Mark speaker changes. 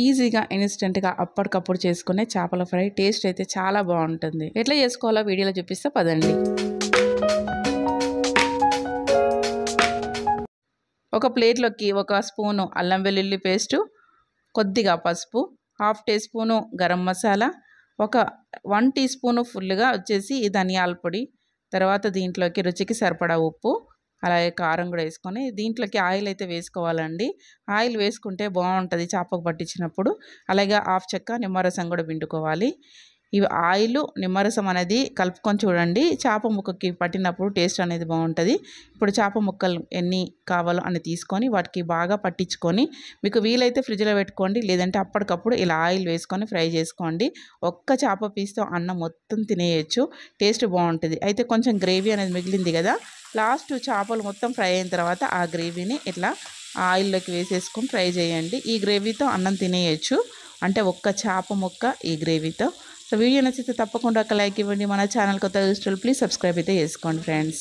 Speaker 1: ఈజీగా ఇన్స్టెంట్గా అప్పటికప్పుడు చేసుకునే చేపల ఫ్రై టేస్ట్ అయితే చాలా బాగుంటుంది. ఎట్లా చేసుకోవాలో వీడియోలో చూపిస్తే పదండి. ఒక ప్లేట్లోకి 1 స్పూను అల్లం వెల్లుల్లి పేస్టు, కొద్దిగా పసుపు, 1/2 టీ స్పూను గరం మసాలా, ఒక 1 టీ స్పూను ఫుల్గా వచ్చేసి ధనియాల పొడి, తర్వాత దీంట్లోకి రుచికి సరిపడా ఉప్పు, అలాగే కారం కూడా వేసుకొని దీంట్లోకి ఆయిల్ అయితే వేసుకోవాలండి. ఆయిల్ వేసుకుంటే బాగుంటుంది చేపకు పట్టించినప్పుడు. అలాగే 1/2 చెక్క నిమ్మరసం కూడా పిండుకోవాలి. ఇవి ఆయిల్ నిమ్మరసం అనేది కలుపుకొని చూడండి, చేప ముక్కకి పట్టినప్పుడు టేస్ట్ అనేది బాగుంటుంది. ఇప్పుడు చేప ముక్కలు ఎన్ని కావాలో అని తీసుకొని వాటికి బాగా పట్టించుకొని మీకు వీలైతే ఫ్రిడ్జ్లో పెట్టుకోండి, లేదంటే అప్పటికప్పుడు ఇలా ఆయిల్ వేసుకొని ఫ్రై చేసుకోండి. ఒక్క చేప పీస్తో అన్నం మొత్తం తినేయచ్చు, టేస్ట్ బాగుంటుంది. అయితే కొంచెం గ్రేవీ అనేది మిగిలింది కదా, లాస్ట్ చేపలు మొత్తం ఫ్రై అయిన తర్వాత ఆ గ్రేవీని ఇట్లా ఆయిల్లోకి వేసేసుకొని ఫ్రై చేయండి. ఈ గ్రేవీతో అన్నం తినేయచ్చు, అంటే ఒక్క చేప ముక్క ఈ గ్రేవీతో. సో వీడియో నచ్చితే తప్పకుండా ఒక లైక్ ఇవ్వండి. మన ఛానల్ కొత్త చూసేవాళ్ళు ప్లీజ్ సబ్స్క్రైబ్ అయితే చేసుకోండి ఫ్రెండ్స్.